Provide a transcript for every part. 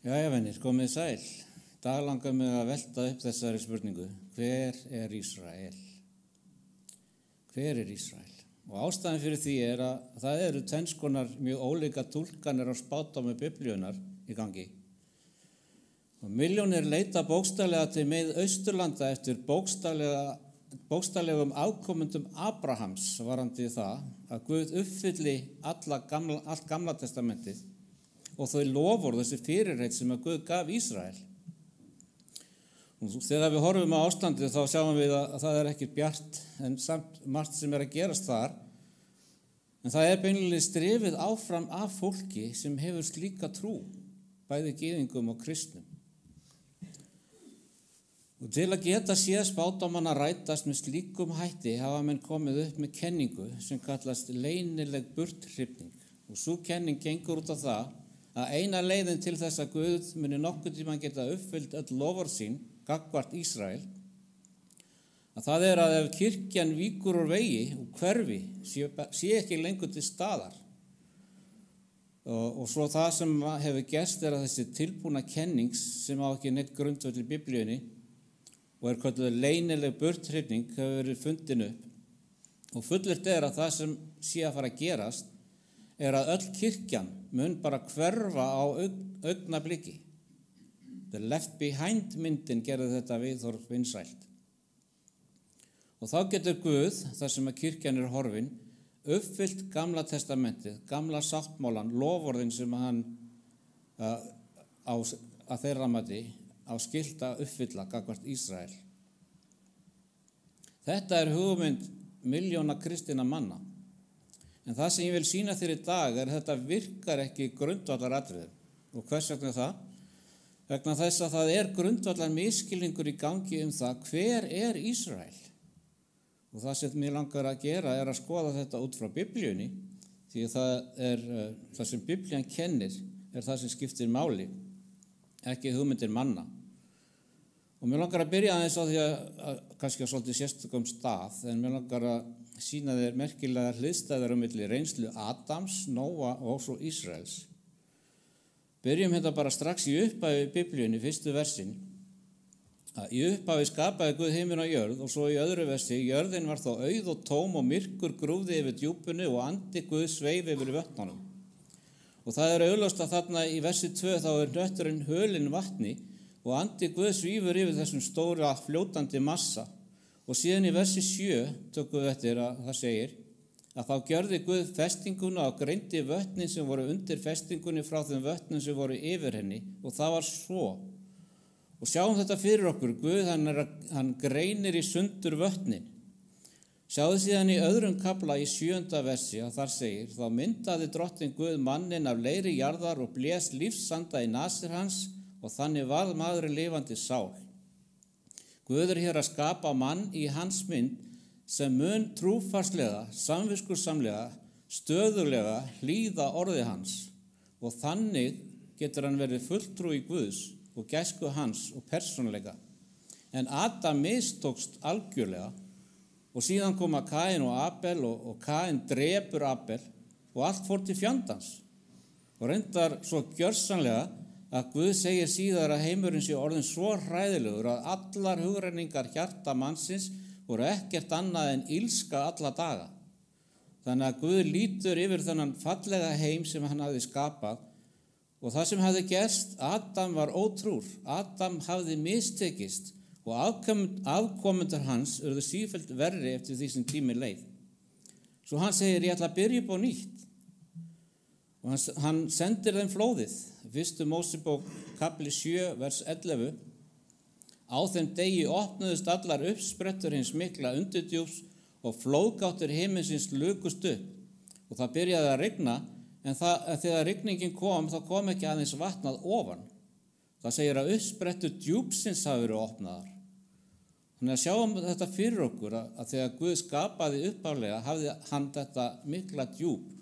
Jæja, venir, komið sæl. Í dag langar mig að velta upp þessari spurningu. Hver er Ísrael? Hver er Ísrael? Og ástæðan fyrir því er að það eru tvenns konar mjög ólíka túlkanir á spádómi Biblíunnar í gangi. Og milljónir leita bókstaflega til Miðausturlanda eftir bókstaflegum afkomendum Abrahams varandi það að Guð uppfylli allt gamla testamentið og þau loforð, þessi fyrirheit sem að Guð gaf Ísrael. Og þegar við horfum á ástandið þá sjáum við að það er ekki bjart en samt margt sem er að gerast þar. En það er beinlega strefið áfram af fólki sem hefur slíka trú, bæði gyðingum og kristnum. Og til að geta séð spádómana rætast með slíkum hætti hafa menn komið upp með kenningu sem kallast leynileg burthrifning. Og sú kenning gengur út á það að eina leiðin til þess að Guð muni nokkuð tímann geta uppfyllt öll loforð sín gagnvart Ísrael, að það er að ef kirkjan víkur úr vegi og hverfi sé ekki lengur til staðar. Og svo það sem hefur gerst er að þessi tilbúna kenning sem á ekki neitt grundvöll í Biblíunni og er kölluð leynileg burthrifning hefur verið fundin upp og fullyrt er að það sem sé að fara að gerast er að öll kirkjan mun bara hverfa á augnabliki. The Left Behind myndin gerði þetta viðhorf vinsælt. Og þá getur Guð, þar sem að kirkjan er horfin, uppfyllt gamla testamentið, gamla sáttmálan, loforðin sem hann að þeirra mati á skylt að uppfylla gagnvart Ísrael. Þetta er hugmynd milljóna kristinna manna. En það sem ég vil sýna þér í dag er að þetta virkar ekki grundvallaratriðum. Og hvers vegna það? Vegna þess að það er grundvallar misskilningur í gangi það hver er Ísrael. Og það sem mér langar að gera er að skoða þetta út frá Biblíunni, því það sem Biblían kennir er það sem skiptir máli, ekki hugmyndir manna. Og mér langar að byrja aðeins á því að kannski á svolítið sérstökum stað, en mér langar að sýna þér merkilega hliðstæður á milli reynslu Adams, Nóa og svo Ísraels. Byrjum þetta bara strax í upphafi Biblíunni, fyrstu versin. Í upphafi skapaði Guð himinn og jörð og svo í öðru versi, jörðin var þá auð og tóm og myrkur grúfði yfir djúpinu og andi Guð sveif yfir vötnunum. Og það er augljóst að þarna í versi 2 þá er hnötturinn hölinn vatni og andi Guð svífur yfir þessum stóra fljótandi massa. Og síðan í versi 7 tökum við eftir að það segir að þá gjörði Guð festinguna og greindi vötnin sem voru undir festingunni frá þeim vötnum sem voru yfir henni og það var svo. Og sjáum þetta fyrir okkur, Guð hann greinir í sundur vötnin. Sjáðu síðan í öðrum kafla í 7. versi að þar segir þá myndaði drottinn Guð manninn af leiri jarðar og blés lífsanda í nasir hans og þannig varð maðurinn lifandi sál. Guð er hér að skapa mann í hans mynd sem mun trúfarslega, samviskusamlega, stöðulega hlýða orði hans og þannig getur hann verið fulltrúi Guðs og gæsku hans og persónuleika. En Adam mistókst algjörlega og síðan koma Kain og Abel og Kain drepur Abel og allt fór til fjandans. Og reyndar svo gjörsamlega að Guð segir síðar að heimurinn sé orðin svo hræðilegur að allar hugrenningar hjarta mannsins voru ekkert annað en illska alla daga. Þannig að Guð lítur yfir þennan fallega heim sem hann hafði skapað og það sem hafði gerst, Adam var ótrúr, Adam hafði mistekist og afkomendur hans urðu sífellt verri eftir því sem tími leið. Svo hann segir, ég ætla að byrja upp á nýtt. Og hann sendir þeim flóðið. Fyrstu Mósebók kapli 7 vers 11. Á þeim degi opnuðust allar uppsprettur hins mikla undirdjúps og flóðgáttur himinsins lukust upp. Og það byrjaði að rigna, en þegar rigningin kom, þá kom ekki aðeins vatnað ofan. Það segir að uppsprettur djúpsins hafi verið opnaðar. Þannig að sjáum þetta fyrir okkur að þegar Guð skapaði upphaflega hafði hann þetta mikla djúp.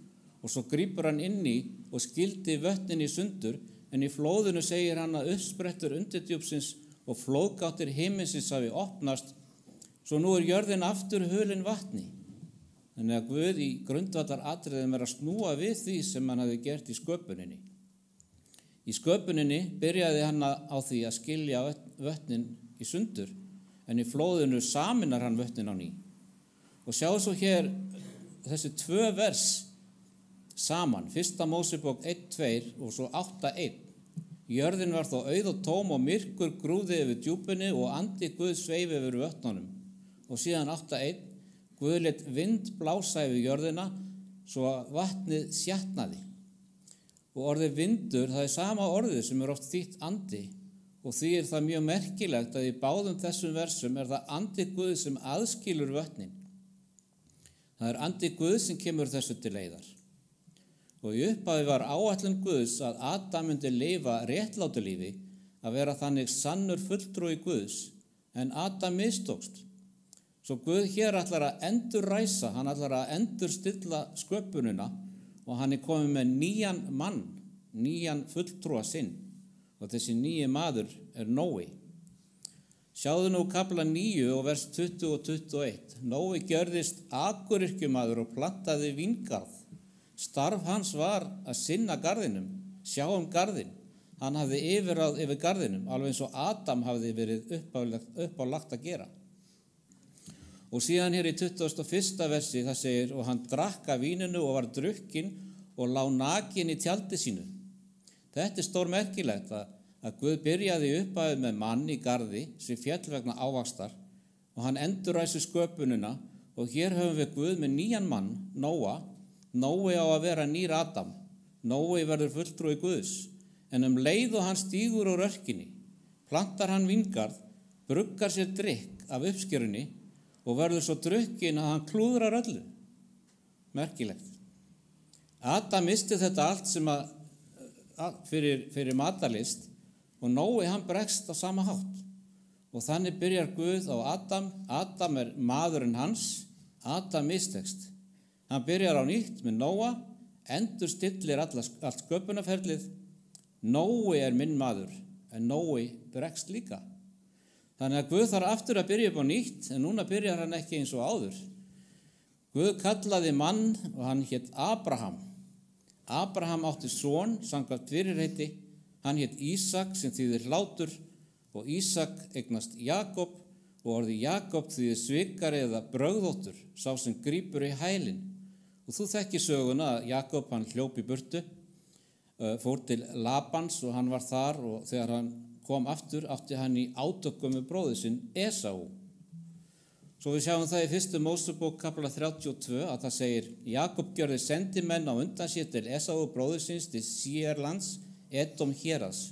Og svo grípur hann inn í og skildi vötnin í sundur, en í flóðinu segir hann að uppsprettur undirdjúpsins og flóðgáttir himinsins hafi opnast, svo nú er jörðin aftur hulin vatni. Þannig að Guð í grundvallaratriðum er að snúa við því sem hann hafi gert í sköpuninni. Í sköpuninni byrjaði hann á því að skilja vötnin í sundur, en í flóðinu sameinar hann vötnin á ný. Og sjáu svo hér þessi 2 vers saman, 1. Mósebók 1:2 og svo 8:1. Jörðin var þó auð og tóm og myrkur grúfði yfir djúpinu og andi Guðs sveif yfir vötnunum. Og síðan 8:1, Guð lét vind blása yfir jörðina svo að vatnið sjatnaði. Og orðið vindur, það sama orðið sem oft þýtt andi, og því það mjög merkilegt að í báðum þessum versum það andi Guð sem aðskilur vötnin. Það andi Guð sem kemur þessu til leiðar. Og í upphafi var áætlun Guðs að Adam myndi lifa réttlátu lífi, að vera þannig sannur fulltrúi Guðs, en Adam mistókst. Svo Guð hér ætlar að endurræsa, hann ætlar að endurstilla sköpunina og hann komið með nýjan mann, nýjan fulltrúa sinn, og þessi nýji maður Nói. Sjáðu nú kafla 9 og vers 20 og 21. Nói gjörðist akuryrkjumaður og plantaði víngarð. Starf hans var að sinna garðinum, sjá garðin. Hann hafði yfirráð yfir garðinum, alveg eins og Adam hafði verið uppálagt að gera. Og síðan hér í 21. versi það segir, og hann drakk af víninu og var drukkinn og lá nakinn í tjaldi sínu. Þetta stórmerkilegt að Guð byrjaði í upphafi með mann í garði sem féll vegna ávaxtar og hann endurræsi sköpunina, og hér höfum við Guð með nýjan mann, Nóa. Nói á að vera nýr Adam. Nói verður fulltrúi Guðs, en leið og hann stígur úr örkinni, plantar hann víngarð, bruggar sér drykk af uppskerunni og verður svo drukkinn að hann klúðrar öllu. Merkilegt. Adam misti þetta allt sem fyrir matarlist, og Nói hann bregst á sama hátt. Og þannig byrjar Guð á Adam. Adam maðurinn hans. Adam mistekst. Hann byrjar á nýtt með Nóa, endurstillir allt sköpunarferlið. Nói minn maður, en Nói bregst líka. Þannig að Guð þarf aftur að byrja upp á nýtt, en núna byrjar hann ekki eins og áður. Guð kallaði mann og hann hét Abraham. Abraham átti son, samkvæmt fyrirheiti. Hann hét Ísak sem þýðir hlátur, og Ísak eignast Jakob, og orðið Jakob þýðir svikari eða brögðóttur, sá sem grípur í hælinn. Og þú þekkir söguna að Jakob hann hljóp í burtu, fór til Labans og hann var þar, og þegar hann kom aftur átti hann í átökum með bróður sinn Esaú. Svo við sjáum það í 1. Mósebók kafla 32 að það segir, Jakob gjörði sendimenn á undan sér til Esaú bróður síns til Sýrlands, Edom héraðs.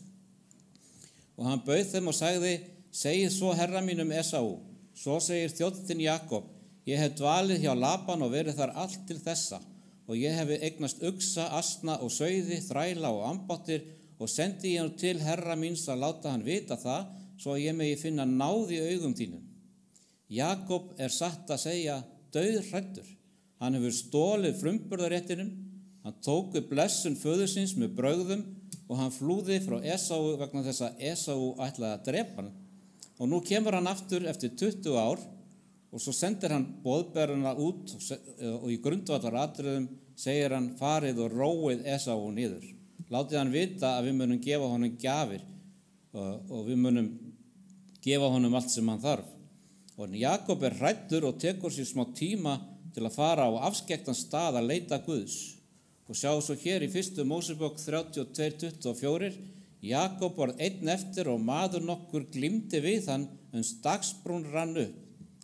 Og hann bauð þeim og sagði, segið svo herra mínum Esaú, svo segir þjónninn Jakob, ég hef dvalið hjá Laban og verið þar allt til þessa, og ég hef eignast uxa, asna og sauði, þræla og ambáttir, og sendi ég nú til herra míns að láta hann vita það, svo að ég megi finna náð í augum þínum. Jakob satt að segja dauðhræddur. Hann hefur stolið frumburðaréttinum, hann tók upp blessun föðursins með brögðum, og hann flúði frá Esaú vegna þess að Esaú ætlaði að drepa hann. Og nú kemur hann aftur eftir 20 ár, og svo sendir hann boðberana út, og í grundvallaratriðum segir hann, farið og róið Esaú niður. Látið hann vita að við munum gefa honum gjafir, og við munum gefa honum allt sem hann þarf. Og Jakob hræddur og tekur sér smá tíma til að fara á afskekktan stað að leita Guðs. Og sjá svo hér í 1. Mósebók 32:24, Jakob var einn eftir og maður nokkur glímdi við hann, uns dagsbrún rann upp.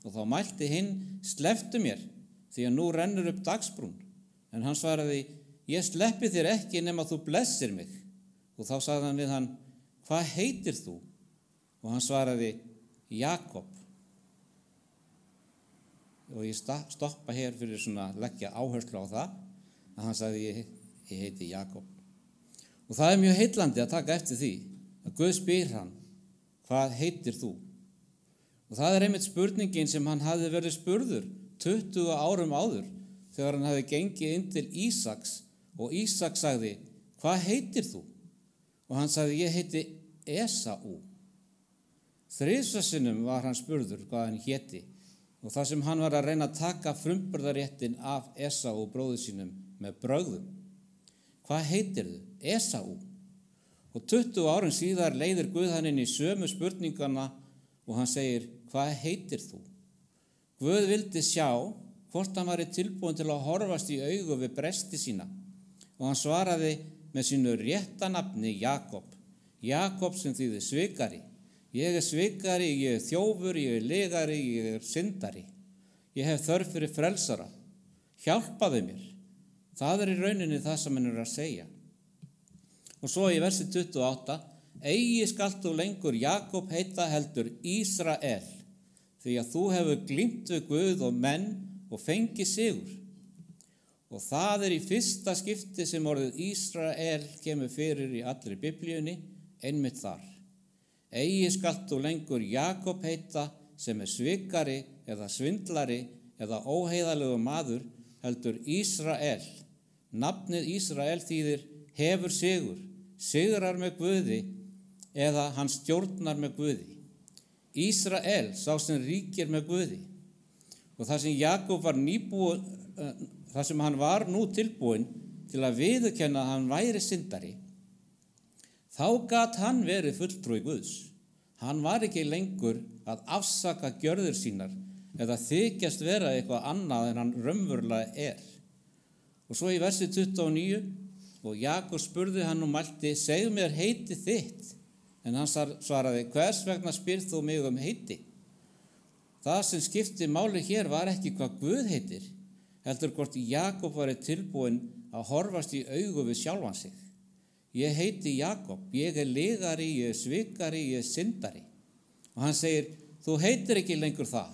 Og þá mælti hinn, slepptu mér, því að nú rennur upp dagsbrún. En hann svaraði, ég sleppi þér ekki nema þú blessir mig. Og þá sagði hann við hann, hvað heitir þú? Og hann svaraði, Jakob. Og ég stoppa hér fyrir svona að leggja áherslu á það, að hann sagði, ég heiti Jakob. Og það mjög heillandi að taka eftir því, að Guð spyr hann, hvað heitir þú? Og það einmitt spurningin sem hann hafði verið spurður 20 árum áður, þegar hann hafði gengið inn til Ísaks, og Ísak sagði, hvað heitir þú? Og hann sagði, ég heiti Esaú. 3 sinnum var hann spurður hvað hann héti, og það sem hann var að reyna að taka frumburðaréttin af Esaú bróður sínum með brögðum. Hvað heitir þú? Esaú. Og 20 árum síðar leiðir Guð hann inn í sömu spurningana og hann segir, hvað heitir þú? Guð vildi sjá hvort hann væri tilbúin til að horfast í augu við bresti sína. Og hann svaraði með sínu rétta nafni Jakob. Jakob sem þýðir svikari. Ég er svikari, ég er þjófur, ég er lygari, ég er syndari. Ég hef þörf fyrir frelsara. Hjálpaðu mér. Það er í rauninni það sem hann er að segja. Og svo í versi 28, eigi skalt þú lengur Jakob heita heldur Ísrael, því að þú hefur glímt við Guð og menn og fengið sigur. Og það er í fyrsta skipti sem orðið Ísrael kemur fyrir í allri Biblíunni, einmitt þar. Eigi skalt þú lengur Jakob heita sem er svikari eða svindlari eða óheiðalegur maður, heldur Ísrael. Nafnið Ísrael þýðir hefur sigur, sigrar með Guði eða hann stjórnar með Guði. Ísrael, sá sem ríkir með Guði. Og það sem Jakob var það sem hann var nú tilbúinn til að viðurkenna að hann væri syndari, þá gat hann verið fulltrúi Guðs. Hann var ekki lengur að afsaka gjörðir sínar eða þykjast vera eitthvað annað en hann raunverulega er. Og svo í versi 29, og Jakob spurði hann og mælti, segðu mér heiti þitt. En hann svaraði, hvers vegna spyrð þú mig heiti? Það sem skipti máli hér var ekki hvað Guð heitir, heldur hvort Jakob var tilbúinn að horfast í augu við sjálfan sig. Ég heiti Jakob, ég er lygari, ég er svikari, ég er syndari. Og hann segir, þú heitir ekki lengur það.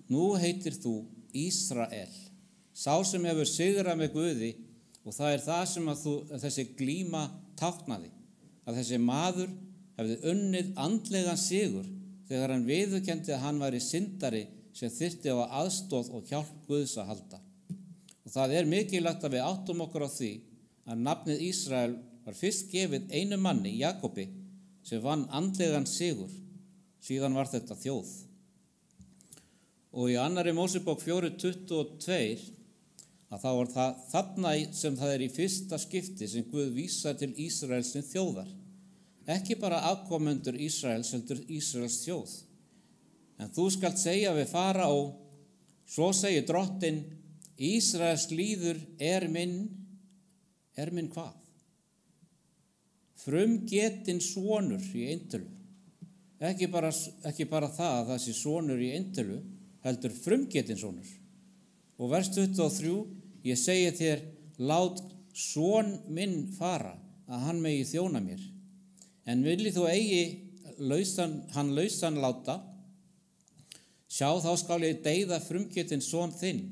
Nú heitir þú Ísrael, sá sem hefur sigrað með Guði, og það er það sem þessi glíma táknaði, að þessi maður hefði unnið andlegan sigur þegar hann viðurkenndi að hann væri syndari sem þyrfti á aðstoð og hjálp Guðs að halda. Og það er mikilvægt að við áttum okkur á því að nafnið Ísrael var fyrst gefið einu manni, Jakobi, sem vann andlegan sigur. Síðan var þetta þjóð. Og í 2. Mósebók 4:22 að þá var það þarna sem það er í fyrsta skipti sem Guð vísar til Ísraels sem þjóðar. Ekki bara afkomendur Ísraels, heldur Ísraels þjóð. En þú skalt segja við Faraó, svo segir drottinn, Ísraels líður er minn hvað? Frumgetinn sonur í eintölu. Ekki bara það að það sé sonur í eintölu, heldur frumgetinn sonur. Og vers 23, ég segi þér, lát son minn fara, að hann megi þjóna mér. En vilji þú eigi hann lausan láta, sjá þá skal ég deyða frumgetinn son þinn.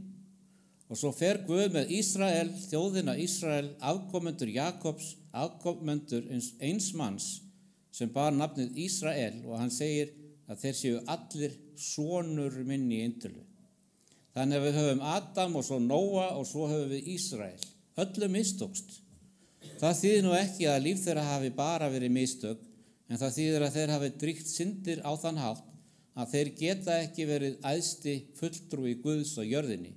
Og svo fer Guð með Ísrael, þjóðina Ísrael, afkomendur Jakobs, afkomendur eins manns sem bar nafnið Ísrael, og hann segir að þeir séu allir sonur minn í eintölu. Þannig að við höfum Adam og svo Nóa og svo höfum við Ísrael. Öllum mistókst. Það þýðir nú ekki að líf þeirra hafi bara verið mistök, en það þýðir að þeir hafi dríkt syndir á þann hátt að þeir geta ekki verið æðsti fulltrúi Guðs á jörðinni.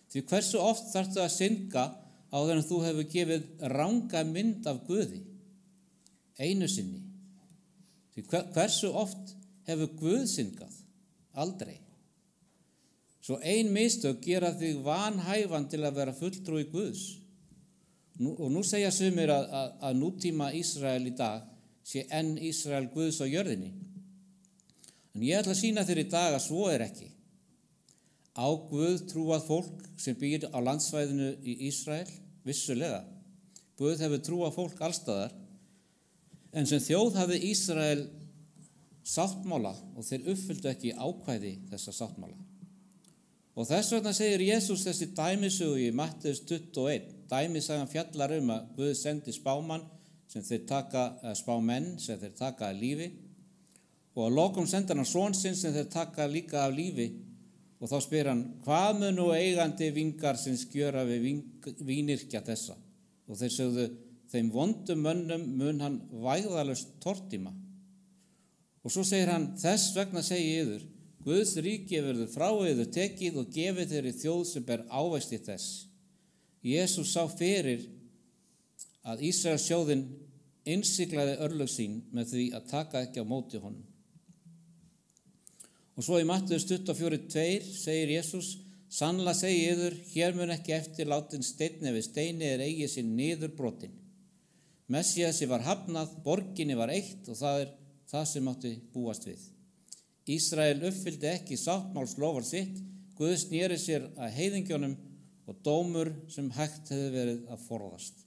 Því hversu oft þarftu að synga áður en þú hefur gefið ranga mynd af Guði? Einu sinni. Því hversu oft hefur Guð syngað? Aldrei. Svo ein mistök gera þig vanhæfan til að vera fulltrúi Guðs. Og nú segja sumir að nútíma Ísrael í dag sé enn Ísrael Guðs á jörðinni. En ég ætla að sýna þér í dag að svo er ekki. Á Guð trúað fólk sem býr á landsvæðinu í Ísrael? Vissulega. Guð hefur trúað fólk allstaðar, en sem þjóð hafði Ísrael sáttmála og þeir uppfylltu ekki ákvæði þessa sáttmála. Og þess vegna segir Jesús þessi dæmisögu í Mattheus 21. Dæmisagan fjallar að Guð sendi spámenn sem þeir taka af lífi, og að lokum sendir hann son sinn sem þeir taka líka af lífi, og þá spyr hann, hvað mun nú eigandi vingarsins gjöra við vínyrkja þessa? Og þeir sögðu, þeim vondum mönnum mun hann vægðalaust tortíma. Og svo segir hann, þess vegna segi ég yður, Guðs ríki verður frá yður tekið og gefið þeirri þjóð sem ber ávexti þess. Jesús sá fyrir að Ísraels þjóðin innsiglaði örlög sín með því að taka ekki á móti honum. Og svo í Mattheus 24:2 segir Jesús: Sannlega segi ég yður, hér mun ekki eftir látin steinn ef steini eigi sér niður brotinn. Messíasi var hafnað, borginni var eytt og það það sem mátti búast við. Ísrael uppfyldi ekki sáttmálslofar sitt, Guð sneri sér að heiðingjónum og dómur sem hægt hefði verið að forðast.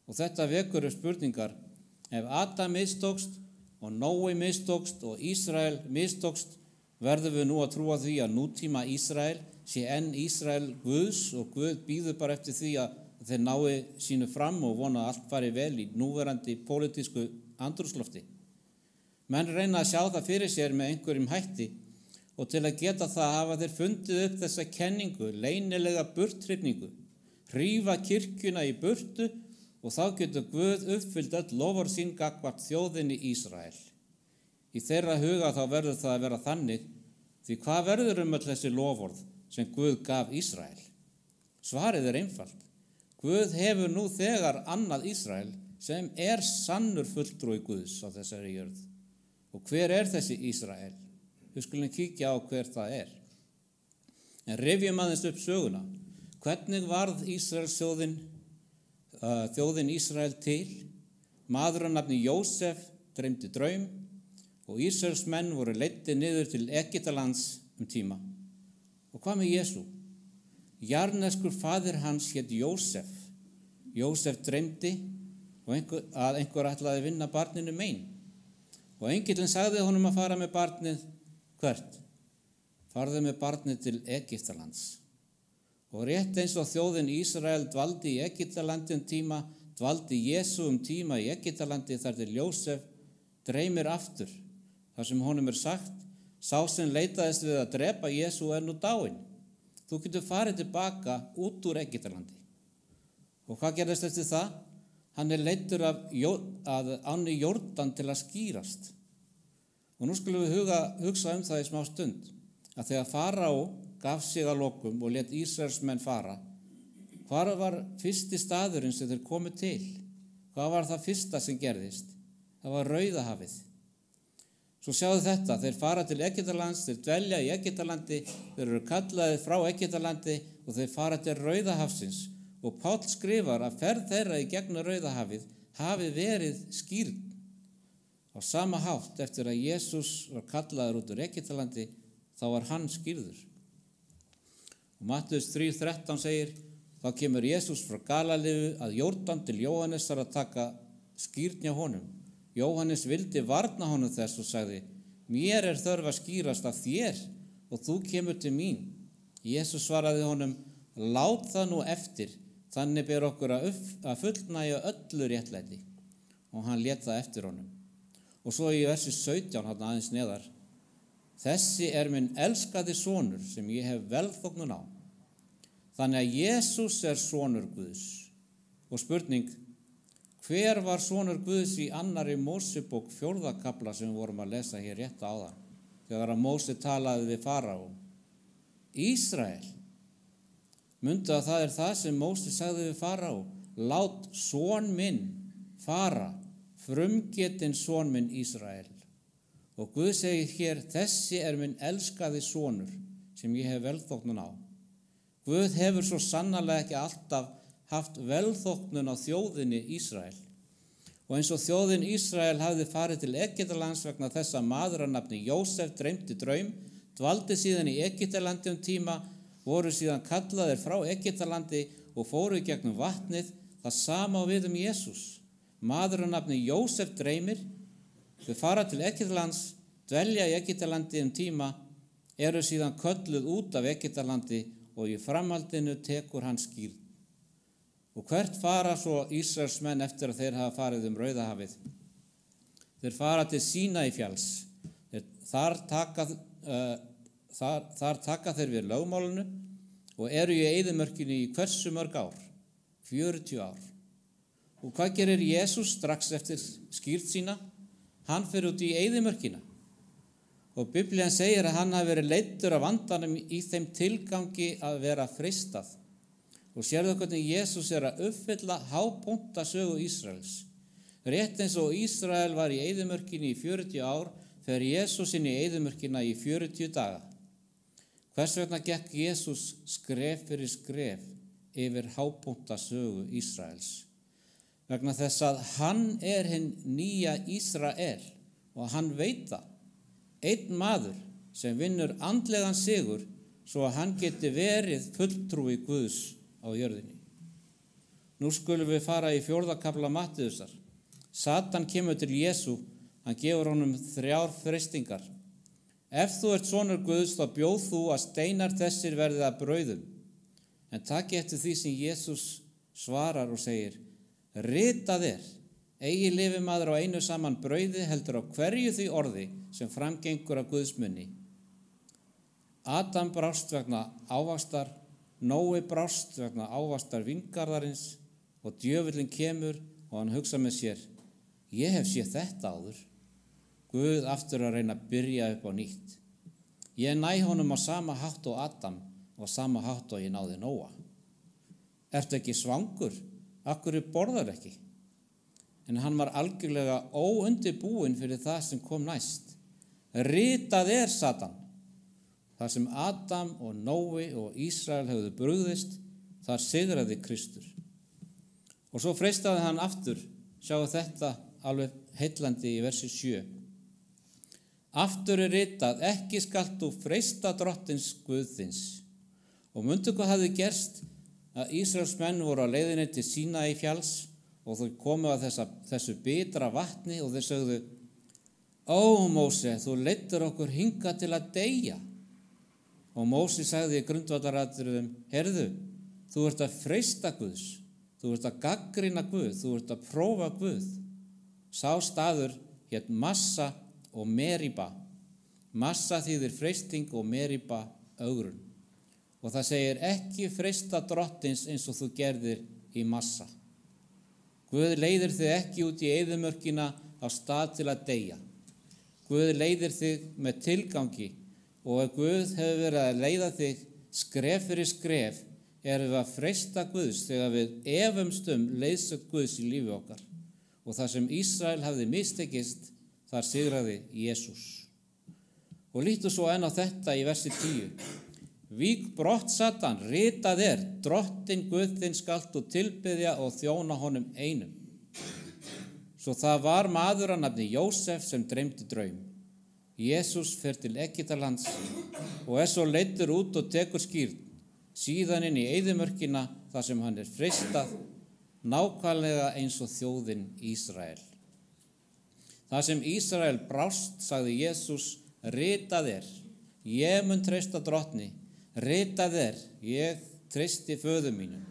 Og þetta vekur upp spurningar: ef Adam mistókst og Nói mistókst og Ísrael mistókst, verðum við nú að trúa því að nútíma Ísrael sé enn Ísrael Guðs og Guð bíður bara eftir því að þeir nái sínu fram og vona að allt fari vel í núverandi pólitísku andrúmslofti? Menn reyna að sjá það fyrir sér með einhverjum hætti og til að geta það hafa þeir fundið upp þessa kenningu, leynilega burthrifningu, hrífa kirkjuna í burtu og þá getur Guð uppfyllt öll loforð sín gagnvart þjóðinni Ísrael. Í þeirra huga þá verður það að vera þannig, því hvað verður öll þessi loforð sem Guð gaf Ísrael? Svarið einfalt. Guð hefur nú þegar annað Ísrael sem sannur fulltrúi Guðs á þessari jörð. Og hver þessi Ísrael? Við skulum kíkja á hver það er. En rifjum aðeins upp söguna. Hvernig varð þjóðin Ísrael til? Maður að nafni Jósef dreymdi draum og Ísraels menn voru leiddir niður til Egyptalands tíma. Og hvað með Jesú? Jarneskur faðir hans hét Jósef. Jósef dreymdi að einhver ætlaði að vinna barninu mein. Og engillinn sagði honum að fara með barnið hvert? Farðu með barnið til Egyptalands. Og rétt eins og þjóðin Ísrael dvaldi í Egyptalandi tíma, dvaldi Jesú tíma í Egyptalandi þar til Jósef dreymir aftur. Þar sem honum sagt: sá sem leitaðist við að drepa Jesú nú dáinn. Þú getur farið tilbaka út úr Egyptalandi. Og hvað gerðist eftir það? Hann leiddur að ánni Jórdan til að skýrast. Og nú skulum við hugsa það í smá stund, að þegar Faraó gaf sig að lokum og lét Ísraelsmenn fara, hvar var fyrsti staðurinn sem þeir komu til? Hvað var það fyrsta sem gerðist? Það var Rauðahafið. Svo sjáðu þetta, þeir fara til Egyptalands, þeir dvelja í Egyptalandi, þeir eru kallaðir frá Egyptalandi og þeir fara til Rauðahafsins. Og Páll skrifar að ferð þeirra í gegnum Rauðahafið hafi verið skírn. Á sama hátt eftir að Jesús var kallaður út úr Egyptalandi, þá var hann skírður. Og Mattheus 3:13 segir: þá kemur Jesús frá Galalíu að Jórdan til Jóhannesar að taka skírn hjá honum. Jóhannes vildi varna honum þess og sagði: mér þörf að skýrast af þér og þú kemur til mín. Jesús svaraði honum: lát það nú eftir, þannig ber okkur að fullnægja öllu réttlæti. Og hann lét það eftir honum. Og svo í versi 17 hann aðeins neðar: þessi minn elskaði sonur sem ég hef velþóknun á. Þannig að Jesús sonur Guðs. Og spurning: hver var sonur Guðs í annarri Mósebók 4. kafla sem við vorum að lesa hér rétt áðan, þegar að Móse talaði við Faraó? Ísrael. Mundu að það það sem Móse sagði við Faraó: lát son minn fara, frumgetinn son minn Ísrael. Og Guð segir hér: þessi minn elskaði sonur sem ég hef velþóknun á. Guð hefur svo sannarlega ekki alltaf haft velþóknun á þjóðinni Ísrael. Og eins og þjóðin Ísrael hafði farið til Egyptalands vegna þess að maður að nafni Jósef dreymdi draum, dvaldi síðan í Egyptalandi tíma, voru síðan kallaðir frá Egyptalandi og fóru í gegnum vatnið, það sama á við Jesús. Maður að nafni Jósef dreymir, þau fara til Egyptalands, dvelja í Egyptalandi tíma, eru síðan kölluð út af Egyptalandi og í framhaldinu tekur hann skírn. Og hvert fara svo Ísraelsmenn eftir að þeir hafa farið Rauðahafið? Þeir fara til Sínaífjalls. Þar taka þeir við lögmálinu og eru í eyðimörkinni í hversu mörg ár? 40 ár. Og hvað gerir Jesús strax eftir skírn sína? Hann fer út í eyðimörkina. Og Biblían segir að hann hafi verið leiddur af andanum í þeim tilgangi að vera freistað. Og sérðu hvernig Jesús að uppfylla hápunktasögu Ísraels. Rétt eins og Ísrael var í eyðimörkinni í 40 ár, fer Jesús inn í eyðimörkina í 40 daga. Hvers vegna gekk Jesús skref fyrir skref yfir hápunkta sögu Ísraels? Vegna þess að hann er hinn nýja Ísrael og hann veit það. Einn maður sem vinnur andlegan sigur svo að hann geti verið fulltrúi Guðs á jörðinni. Nú skulum við fara í 4. kafla Mattheusar. Satan kemur til Jesú, hann gefur honum 3 freistingar. Ef þú ert sonur Guðs, þá bjóð þú að steinar þessir verði að brauðum. En taki eftir því sem Jesús svarar og segir: Ritað er, eigi lifi maður á einu saman brauði, heldur á hverju því orði sem framgengur af Guðs munni. Adam brást vegna ávaxtar, Nói brást vegna ávaxtar víngarðarins, og djöfullinn kemur og hann hugsa með sér: Ég hef séð þetta áður. Guð aftur að reyna að byrja upp á nýtt. Ég næ honum á sama hátt og Adam og sama hátt og ég náði Nóa. Ertu ekki svangur? Af hverju borðar ekki? En hann var algjörlega óundirbúinn fyrir það sem kom næst. Ritað er, Satan. Þar sem Adam og Nói og Ísrael hefðu brugðist, þar sigraði Kristur. Og svo freistaði hann aftur, sjáu þetta alveg heillandi í versi 7. Aftur er ritað, ekki skalt þú freista drottins Guð þins. Og mundu hvað hafði gerst, að Ísraels menn voru á leiðinni til Sínaí fjalls og þau komu að þessu bitra vatni og þeir sögðu: Ó, Móse, þú leiddir okkur hingað til að deyja. Og Móse sagði í grundvallaratriðum: Heyrðu, þú ert að freista Guðs, þú ert að gaggrina Guð, þú ert að prófa Guð. Sá staður hét Massa og Meriba. Massa þýðir freisting og Meriba ögrun. Og það segir: ekki freista drottins eins og þú gerðir í Massa. Guð leiðir þig ekki út í eyðimörkina á stað til að deyja. Guð leiðir þig með tilgangi, og ef Guð hefur verið að leiða þig skref fyrir skref, erum við að freista Guðs þegar við efumst leiðsögn Guðs í lífi okkar. Og það sem Ísrael hafði mistekist, þar sigraði Jesús. Og lítu svo enn á þetta í versi 10. Vík brott, Satan, ritað er, drottinn Guð þinn skalt þú tilbiðja og þjóna honum einum. Svo það var maður að nafni Jósef sem dreymdi draum. Jesús fer til Egyptalands og er svo leiddur út og tekur skírn, síðan inn í eyðimörkina þar sem hann er freistað, nákvæmlega eins og þjóðin Ísrael. Það sem Ísrael brást, sagði Jesús: ritað er, ég mun treysta drottni, ritað er, ég treysti föður mínum.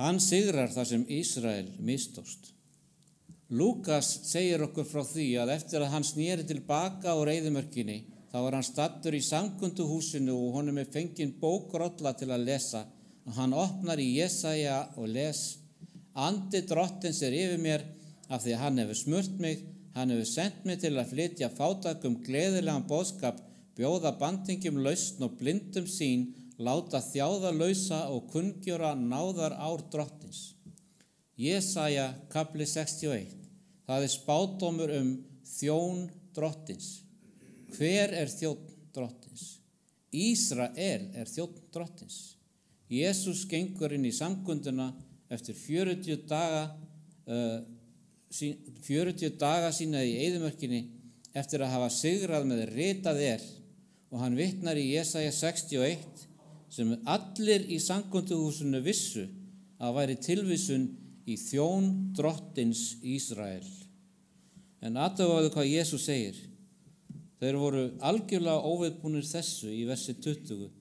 Hann sigrar þar sem Ísrael mistókst. Lúkas segir okkur frá því að eftir að hann sneri tilbaka úr eyðimörkinni, þá var hann staddur í samkunduhúsinu og honum er fengin bókrolla til að lesa. Hann opnar í Jesaja og les: Andi drottins er yfir mér, af því að hann hefur smurt mig, hann hefur sendt mig til að flytja fátækum gleðilegan boðskap, bjóða bandingjum lausn og blindum sýn, láta þjáða lausa og kunngjöra náðar ár drottins. Jesaja kafli 61. Það er spádómur þjón drottins. Hver er þjón drottins? Ísrael er þjón drottins. Jesús gengur inn í samkunduna eftir 40 daga sína í eyðimörkinni, eftir að hafa sigrað með ritað er, og hann vitnar í Jesaja 61 sem allir í samkunduhúsinu vissu að væri tilvísun í þjón drottins Ísrael. En athugaðu hvað Jesús segir. Þeir voru algjörlega óviðbúnir þessu í versi 20.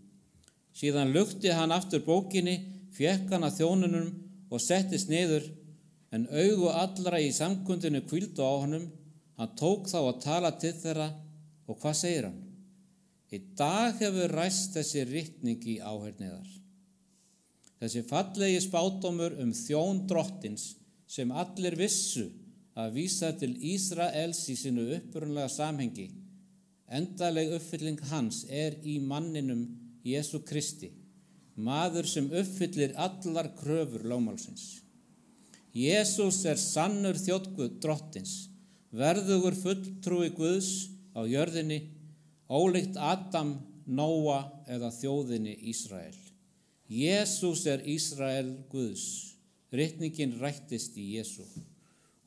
Síðan lukti hann aftur bókinni, fékk hann að þjónunum og settist niður, en augu allra í samkundinu hvíldu á honum. Hann tók þá að tala til þeirra, og hvað segir hann? Í dag hefur ræst þessi ritning í áheyrniðar. Þessi fallegi spádómur þjón drottins sem allir vissu að vísa til Ísraels í sínu upprunalega samhengi. Endaleg uppfylling hans er í manninum Jesú Kristi, maður sem uppfyllir allar kröfur lögmálsins. Jesús er sannur þjónn Drottins, verðugur fulltrúi Guðs á jörðinni, ólíkt Adam, Nóa eða þjóðinni Ísrael. Jesús er Ísrael Guðs. Ritningin rættist í Jesú.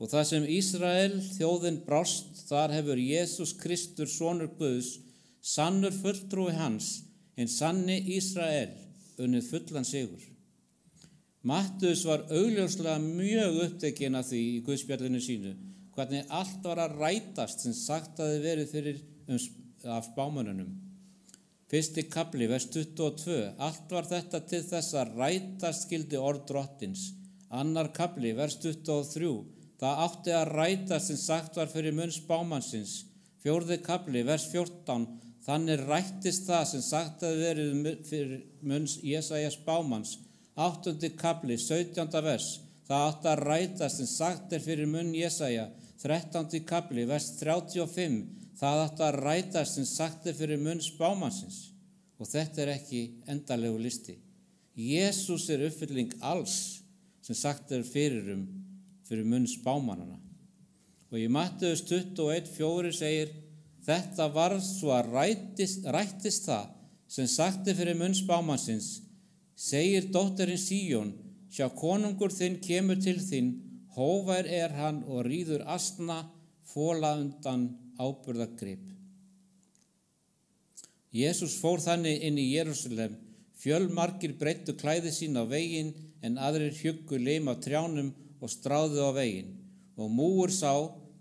Og það sem Ísrael þjóðin brást, þar hefur Jesús Kristur sonur Guðs, sannur fulltrúi hans, hinn sanni Ísrael, unnið fullan sigur. Mattheus var augljóslega mjög upptekinn af því í Guðspjallinu sínu, hvernig allt var að rætast sem sagt hafði verið fyrir af spámönnunum. 1. kafli, vers 22, allt var þetta til þess að rætast skyldi orð Drottins. 2. kafli, vers 23, það átti að rætast sem sagt var fyrir munn spámannsins. 4. kafli, vers 14, þannig rættist það sem sagt hafði verið fyrir munn Jesaja spámanns. 8. kafli, 17. vers, það átti að rætast sem sagt fyrir munn Jesaja. 13. kafli, vers 35, það átti að rætast sem sagt fyrir munn spámannsins. Og þetta er ekki endanlegu listi. Jesús er uppfylling alls sem sagt fyrir munn spámannana. Og í Mattheus 21:4 segir, þetta varð svo að rættist það sem sagt fyrir munn spámannsins, segir dóttirin Síón, sjá konungur þinn kemur til þín, hóvær er hann og ríður asna, fola undan áburðargrip. Jesús fór þannig inn í Jerúsalem, fjölmargir breiddu klæði sín á veginn, en aðrir hjuggu lim af trjánum og stráðu á veginn. Og múgur sá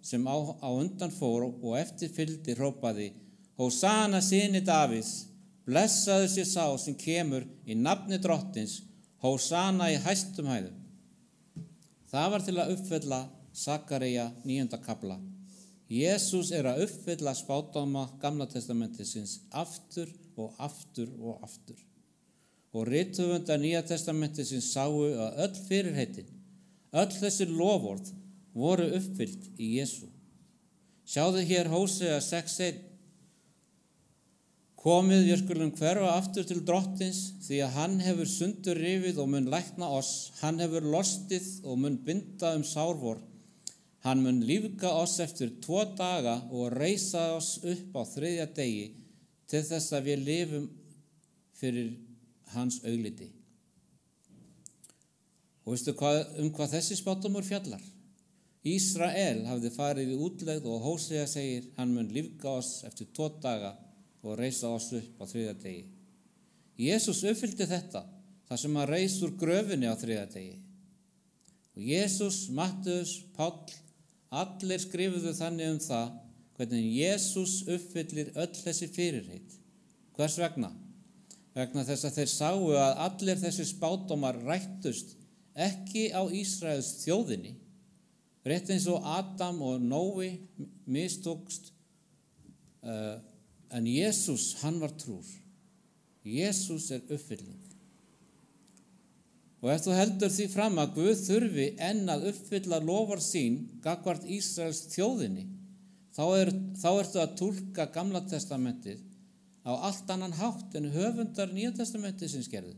sem á undan fór og eftir fylgdi hrópaði, Hósana syni Davíðs, blessaður sé sá sem kemur í nafni Drottins, Hósana í hæstum hæðum. Það var til að uppfylla Sakaría 9. kafla. Jesús er að uppfylla spádóma Gamla testamentisins aftur og aftur og aftur. Og rithöfundar Nýja testamentisins sáu að öll fyrirheitin, öll þessi loforð voru uppfyllt í Jesú. Sjáðu hér Hósea 6:1. Komið, við skulum hverfa aftur til Drottins, því að hann hefur sundur rifið og mun lækna oss, hann hefur lostið og mun binda sár vor. Hann mun lífga oss eftir 2 daga og reisa oss upp á 3. degi til þess að við lifum fyrir hans augliti. Og veistu hvað þessi spádómur fjallar? Ísrael hafði farið í útlegð og Hósea segir, hann mun lífga oss eftir 2 daga og reisa oss upp á 3. degi. Jesús uppfyllti þetta, þar sem hann reis úr gröfinni á 3. degi. Og Jesús, Mattheus, Páll, allir skrifuðu þannig það, hvernig Jesús uppfyllir öll þessi fyrirheit. Hvers vegna? Vegna þess að þeir sáu að allir þessi spádómar rættust ekki á Ísraels þjóðinni, rétt eins og Adam og Nói mistókst, en Jesús, hann var trúr. Jesús er uppfylling. Og ef þú heldur því fram að Guð þurfi enn að uppfylla loforð sín gagnvart Ísraels þjóðinni, þá ertu að túlka Gamla testamentið á allt annan hátt en höfundar Nýja testamentisins gerðu.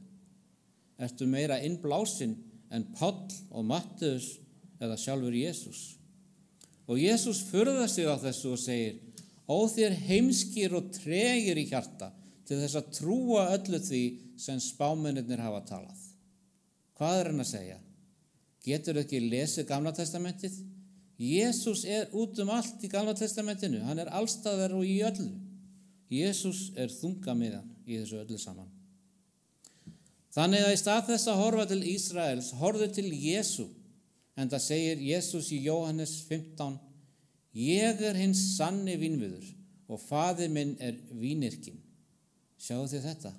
Ertu meira innblásinn en Páll og Mattheus eða sjálfur Jesús. Og Jesús furðar sig á þessu og segir, ó þér heimskir og tregir í hjarta til þess að trúa öllu því sem spámennirnir hafa talað. Hvað er hann að segja? Getur ekki lesið Gamla testamentið? Jesús er út allt í Gamla testamentinu. Hann er allstaðar og í öllu. Jesús er þungamiðjan í þessu öllu saman. Þannig að í stað þess að horfa til Ísraels, horfðu til Jesú. En það segir Jesús í Jóhannes 15, ég er hinn sanni vínviður og faðir minn er vínyrkinn. Sjáu þið þetta?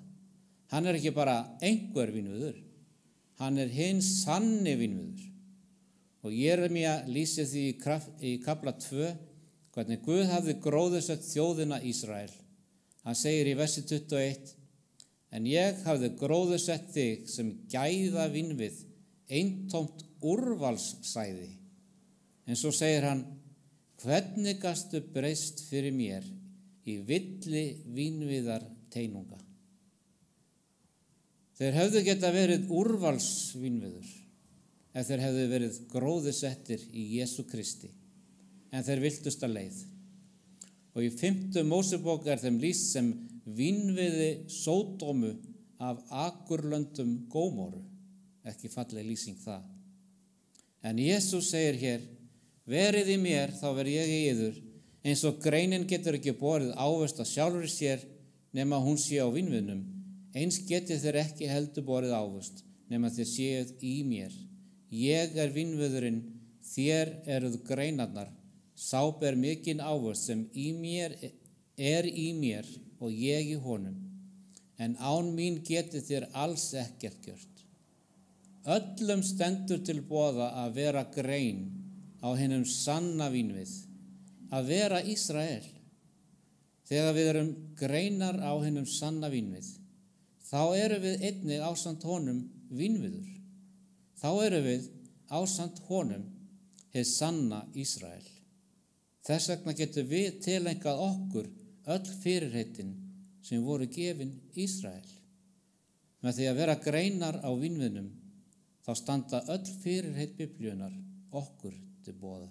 Hann er ekki bara einhver vínviður. Hann er hinn sanni vínviður. Og Jeremía lýsir því í kafla 2, hvernig Guð hafði gróðursett þjóðina Ísrael. Hann segir í versi 21, en ég hafði gróðursett þig sem gæða vínvið, eintómt úrvalssæði. En svo segir hann, hvernig gastu breyst fyrir mér í villi vínviðar teinunga. Þeir höfðu geta verið úrvalsvínviður, ef þeir hefðu verið gróðursettir í Jesú Kristi, en þeir vildusta leið. Og í 5. Mósebók þeim lýst sem vínviði Sódómu af akurlöndum Gómoru, ekki falleg lýsing það. En Jesús segir hér, verið í mér, þá verð ég í yður, eins og greinin getur ekki borið ávöxt af sjálfri sér nema hún sé á vínviðnum, eins getið þeir ekki heldur borið ávöxt nema þér séuð í mér. Ég vínviðurinn, þér eruð greinarnar, sá ber mikinn ávöxt sem í mér og ég í honum, en án mín getið þér alls ekkert gjört. Öllum stendur til boða að vera grein á hinum sanna vínvið, að vera Ísrael. Þegar við erum greinar á hinum sanna vínvið, þá erum við einnig ásamt honum vínviður. Þá erum við ásamt honum hið sanna Ísrael. Þess vegna getum við tileinkað okkur öll fyrirheitin sem voru gefin Ísrael. Með því að vera greinar á vínviðnum, þá standa öll fyrirheit Biblíunnar okkur til boða.